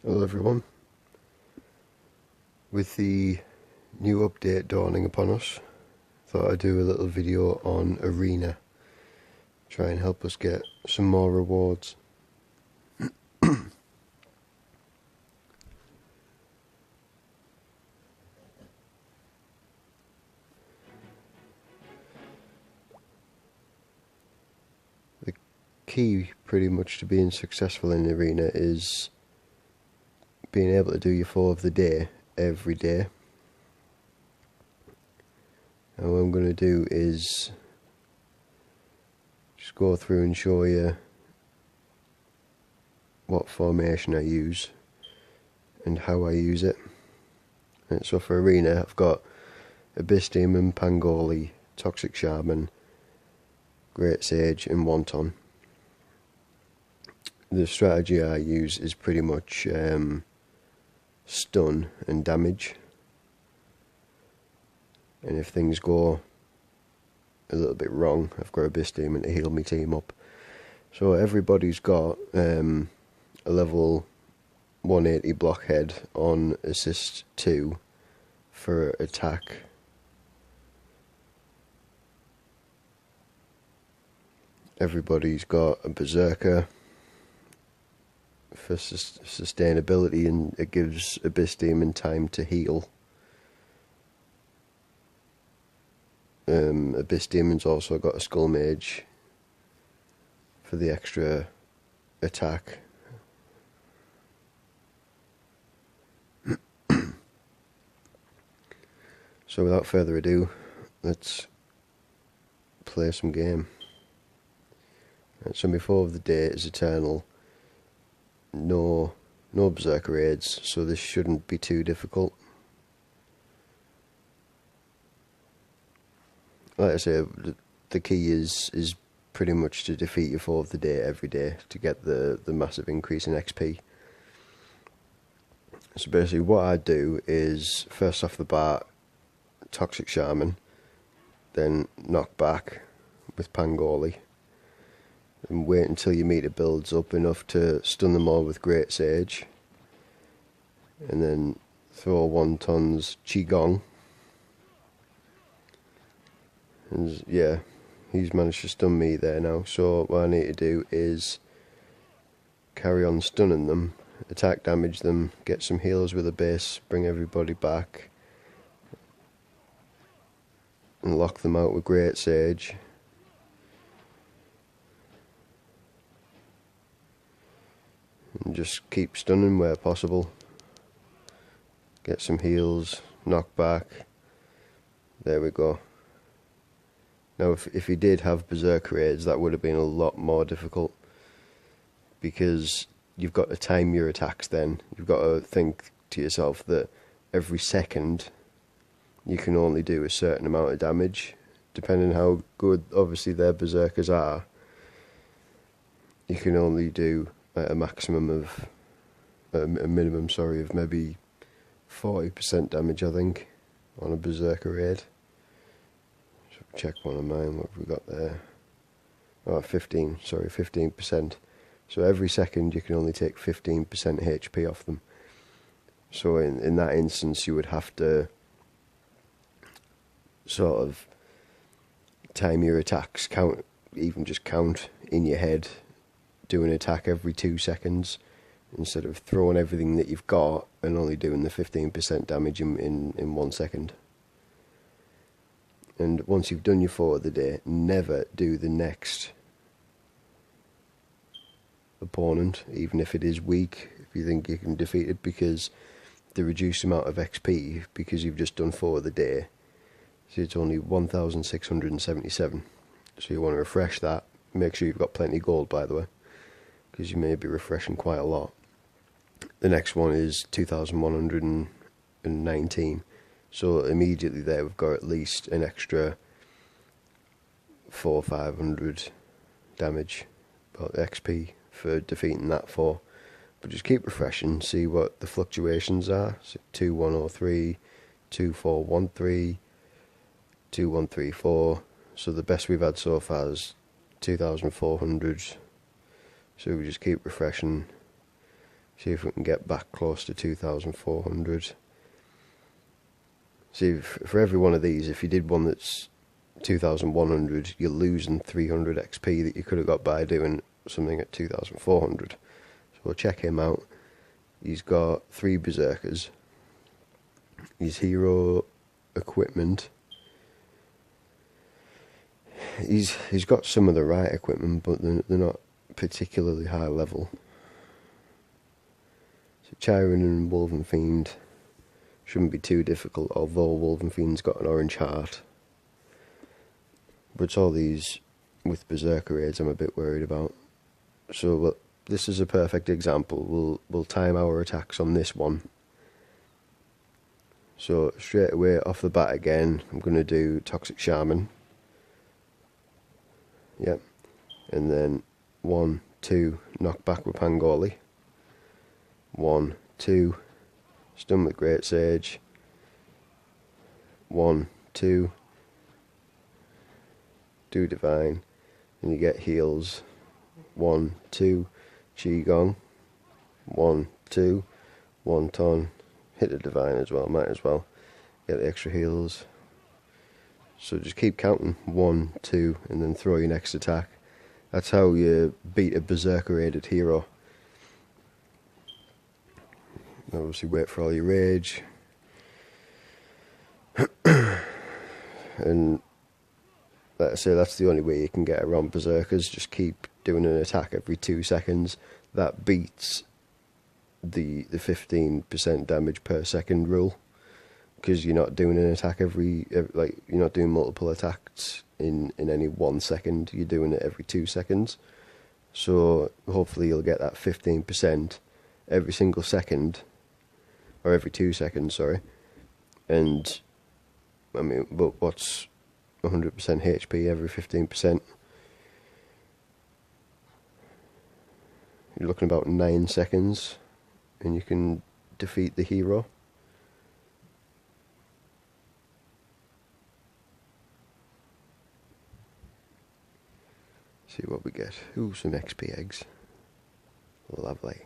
Hello everyone. With the new update dawning upon us, thought I'd do a little video on Arena. Try and help us get some more rewards. The key pretty much to being successful in Arena is being able to do your 4 of the day every day. And what I'm going to do is just go through and show you what formation I use and how I use it. And so for Arena, I've got Abyss Demon, Pangoli, Toxic Shaman, Great Sage and Wonton. The strategy I use is pretty much stun and damage, and if things go a little bit wrong, I've got Abyss Demon to heal my team up. So everybody's got a level 180 blockhead on assist 2 for attack. Everybody's got a Berserker for sustainability, and it gives Abyss Demon time to heal. Abyss Demon's also got a Skull Mage for the extra attack. So without further ado, let's play some game. So my 4 of the day is Eternal. No Berserker raids, so this shouldn't be too difficult. Like I say, the key is pretty much to defeat your 4 of the day every day to get the massive increase in XP. So basically what I do is, first off the bat, Toxic Shaman, then knock back with Pangoli, and wait until your meter builds up enough to stun them all with Great Sage, and then throw Wonton's Qigong. And yeah, he's managed to stun me there now, so what I need to do is carry on stunning them, attack damage them, get some healers with a base, bring everybody back, and lock them out with Great Sage. And just keep stunning where possible. Get some heals, knock back. There we go. Now if he did have Berserker raids, that would have been a lot more difficult, because you've got to time your attacks then. You've got to think to yourself that every second you can only do a certain amount of damage, depending on how good obviously their Berserkers are. You can only do a maximum of, a minimum, sorry, of maybe 40% damage, I think, on a Berserker raid. So check one of mine, what have we got there? Oh, 15%. So every second you can only take 15% HP off them. So in that instance you would have to sort of time your attacks, even just count in your head, do an attack every 2 seconds, instead of throwing everything that you've got and only doing the 15% damage in 1 second. And once you've done your 4 of the day, never do the next opponent, even if it is weak, if you think you can defeat it, because the reduced amount of XP, because you've just done 4 of the day, so it's only 1,677. So you want to refresh that. Make sure you've got plenty of gold, by the way, because you may be refreshing quite a lot. The next one is 2,119. So immediately there we've got at least an extra 400-500 damage, about XP, for defeating that 4. But just keep refreshing, see what the fluctuations are. So 2103, 2413, 2134. So the best we've had so far is 2,400. So we just keep refreshing, See if we can get back close to 2,400. See, for every one of these, if you did one that's 2,100, you're losing 300 XP that you could have got by doing something at 2,400. So we'll check him out. He's got 3 berserkers. His hero equipment. He's got some of the right equipment, but they're not particularly high level. So Chiron and Wolven Fiend shouldn't be too difficult, although Wolven Fiend's got an orange heart. But it's all these with berserker raids I'm a bit worried about. So this is a perfect example. We'll time our attacks on this one. So straight away off the bat again, I'm going to do Toxic Shaman. Yep. And then 1, 2, knock back with Pangoli. 1, 2, stun with Great Sage. 1, 2, do Divine. And you get heals. 1, 2, Qigong. 1, 2, 1 ton. Hit the Divine as well, might as well. Get the extra heals. So just keep counting 1, 2, and then throw your next attack. That's how you beat a berserker rated hero. Obviously wait for all your rage. And like I say, that's the only way you can get around berserkers. Just keep doing an attack every 2 seconds. That beats the 15% damage per second rule, because you're not doing an attack every like you're not doing multiple attacks in any 1 second. You're doing it every 2 seconds. So hopefully you'll get that 15% every single second, or every 2 seconds, sorry. And I mean, but what's 100% HP every 15%? You're looking about 9 seconds, and you can defeat the hero. See what we get. Ooh, some XP eggs. Lovely.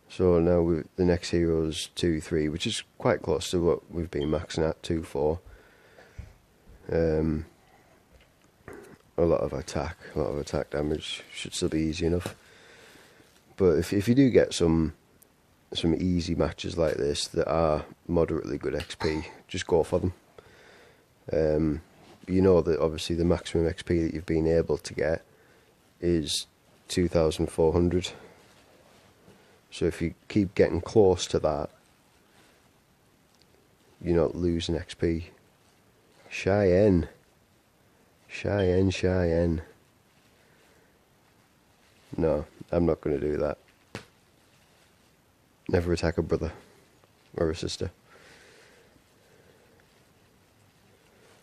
So now the next hero is 2, 3, which is quite close to what we've been maxing at, 2, 4. A lot of attack damage, should still be easy enough. But if you do get some easy matches like this that are moderately good XP, just go for them. You know that obviously the maximum XP that you've been able to get is 2,400. So if you keep getting close to that, you're not losing XP. Cheyenne. No, I'm not going to do that. Never attack a brother or a sister.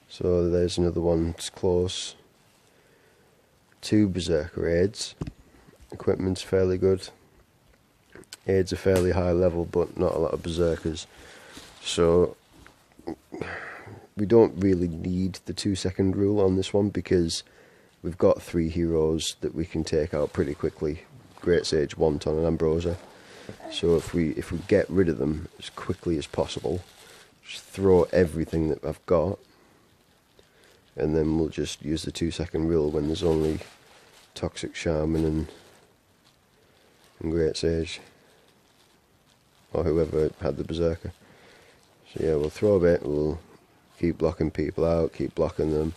So there's another one that's close. 2 berserker aids. Equipment's fairly good. Aids are fairly high level, but not a lot of berserkers. So we don't really need the 2 second rule on this one, because we've got 3 heroes that we can take out pretty quickly. Great Sage, Wonton and Ambrosia. So if we get rid of them as quickly as possible, just throw everything that I've got, and then we'll just use the 2 second rule when there's only Toxic Shaman and Great Sage, or whoever had the berserker. So yeah, we'll throw a bit, we'll keep blocking people out, keep blocking them.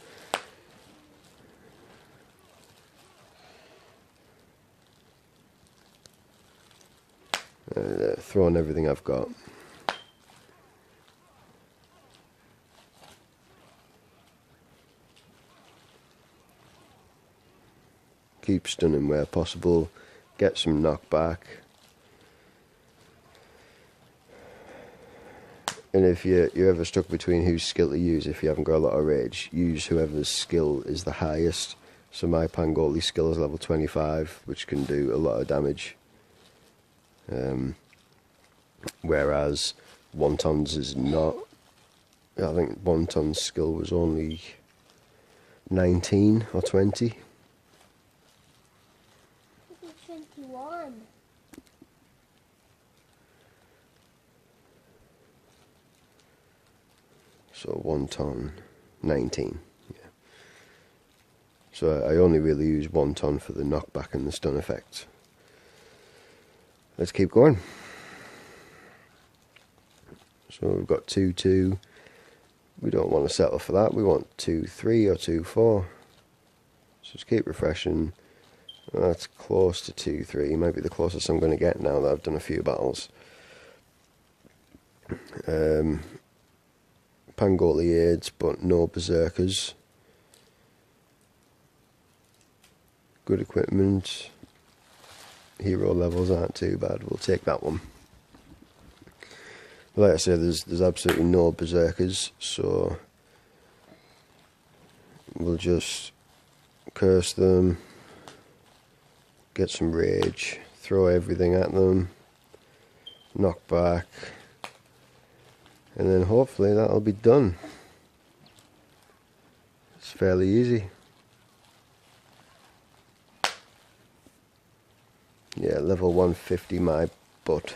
Throwing everything I've got. Keep stunning where possible, get some knockback. And if you're ever stuck between whose skill to use, if you haven't got a lot of rage, use whoever's skill is the highest. So my Pangoli skill is level 25, which can do a lot of damage. Whereas Wonton's is not. I think Wonton's skill was only 19 or 20. ton, 19. Yeah. So I only really use 1 ton for the knockback and the stun effect. Let's keep going. So we've got 2-2. We don't want to settle for that. We want 2-3 or 2-4. So just keep refreshing. That's close to 2-3. Might be the closest I'm going to get now that I've done a few battles. Pangoli aids, but no berserkers. Good equipment. Hero levels aren't too bad. We'll take that one. Like I said, there's absolutely no berserkers, so we'll just curse them, get some rage, throw everything at them, knock back, and then hopefully that'll be done. It's fairly easy. Yeah, level 150 my butt.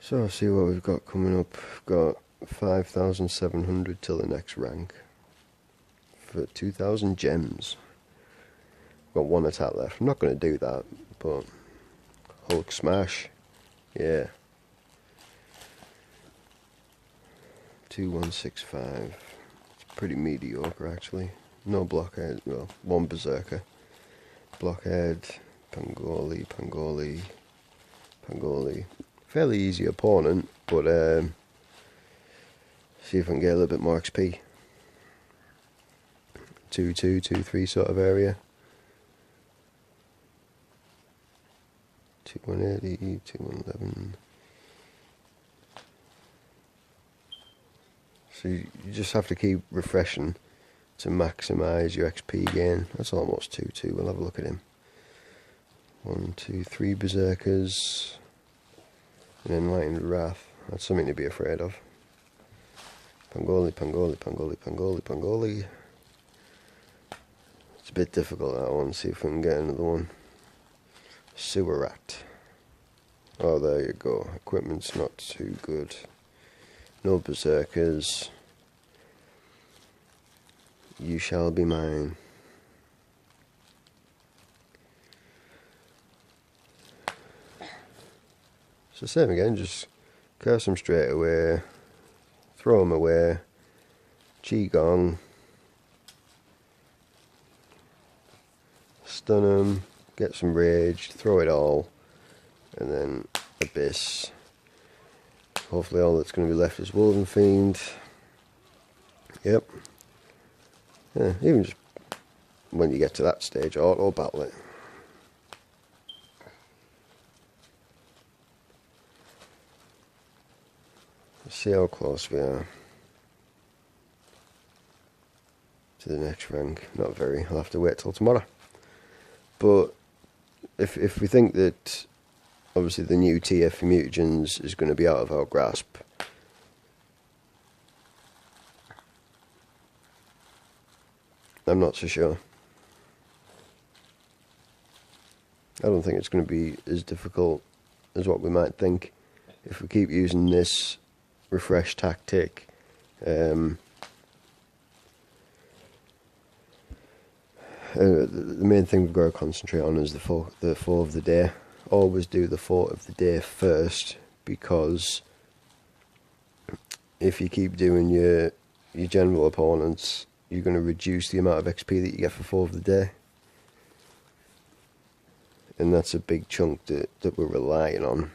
So I'll see what we've got coming up. We've got 5,700 till the next rank for 2,000 gems. Got 1 attack left. I'm not going to do that, but Hulk smash, yeah. 2165. It's pretty mediocre actually. No blockhead. Well, 1 berserker. Blockhead, Pangoli, Pangoli, Pangoli. Fairly easy opponent, but see if I can get a little bit more XP. 2-2, 2-3 sort of area. 2180, 2111. So you just have to keep refreshing to maximise your XP gain. That's almost 2-2. We'll have a look at him. 1, 2, 3 berserkers. An enlightened wrath. That's something to be afraid of. Pangoli, Pangoli, Pangoli, Pangoli, Pangoli. It's a bit difficult that one. See if we can get another one. Sewer rat. Oh, there you go. Equipment's not too good. No berserkers. You shall be mine. So same again, just curse them straight away, throw them away, Qigong, stun them, get some rage, throw it all, and then Abyss. Hopefully all that's going to be left is Woven Fiend. Yep. Yeah, even just when you get to that stage, auto battle it. See how close we are to the next rank. Not very. I'll have to wait till tomorrow. But if we think that obviously the new tier for mutagens is going to be out of our grasp, I'm not so sure. I don't think it's going to be as difficult as what we might think if we keep using this refresh tactic. The main thing we've got to concentrate on is the fort of the day. Always do the fort of the day first, because if you keep doing your general opponents, you're going to reduce the amount of XP that you get for fort of the day, and that's a big chunk that we're relying on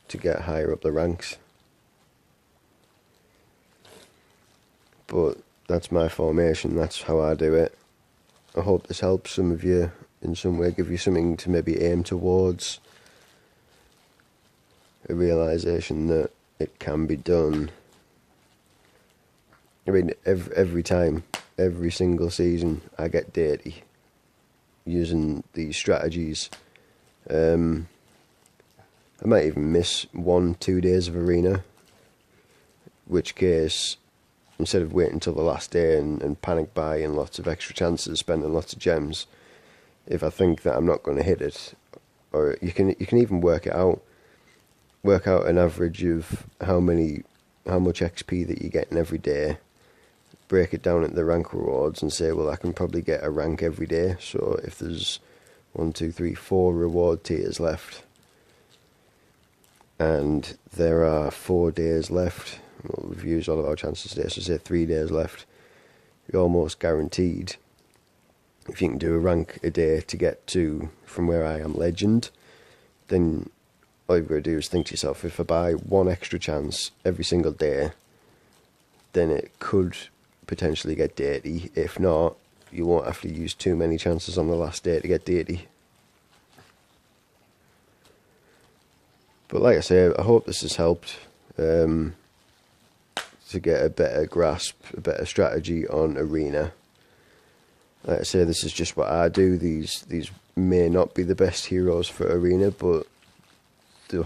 to get higher up the ranks. But that's my formation, that's how I do it. I hope this helps some of you in some way, give you something to maybe aim towards. A realisation that it can be done. I mean, every time, every single season, I get dirty using these strategies. I might even miss 1-2 days of arena, which case, instead of waiting until the last day and panic buying lots of extra chances, spending lots of gems, if I think that I'm not going to hit it, or you can even work it out. work out an average of how much XP that you're getting every day, break it down into the rank rewards and say, well, I can probably get a rank every day. So if there's 1, 2, 3, 4 reward tiers left, and there are 4 days left, well, we've used all of our chances today, so say 3 days left, you're almost guaranteed, if you can do a rank a day to get to from where I am legend, then all you've got to do is think to yourself, if I buy 1 extra chance every single day, then it could potentially get deity. If not, you won't have to use too many chances on the last day to get deity. But like I say, I hope this has helped to get a better grasp, a better strategy on Arena. Like I say, this is just what I do. These may not be the best heroes for Arena, but the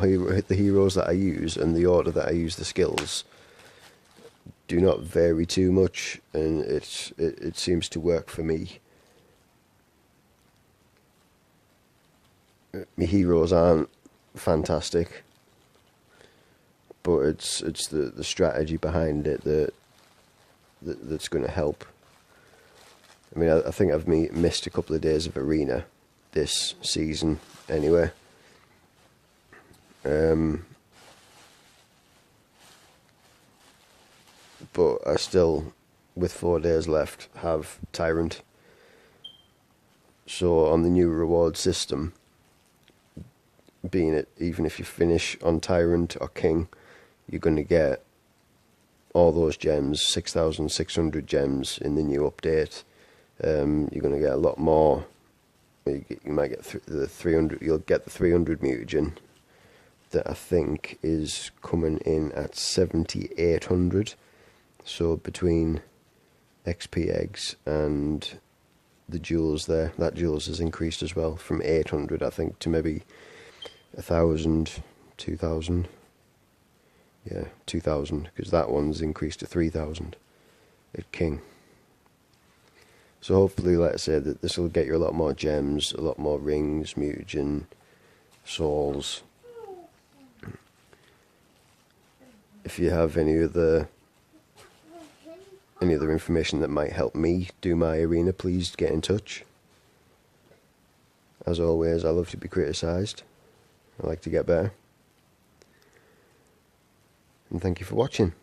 heroes that I use and the order that I use the skills do not vary too much, and it seems to work for me. My heroes aren't fantastic, but it's the strategy behind it that's going to help. I mean, I think I've missed a couple of days of Arena this season anyway. But I still, with 4 days left, have Tyrant. So on the new reward system, being it, even if you finish on Tyrant or King, you're going to get all those gems, 6,600 gems in the new update. You're going to get a lot more. You might get the 300. You'll get the 300 mutagen that I think is coming in at 7,800. So between XP eggs and the jewels there, that jewels has increased as well from 800, I think, to maybe 1,000, 2,000. Yeah, 2,000, because that one's increased to 3,000 at King. So hopefully, like I said, that this will get you a lot more gems, a lot more rings, mutagen, souls. If you have any other information that might help me do my Arena, please get in touch. As always, I love to be criticised. I like to get better. And thank you for watching.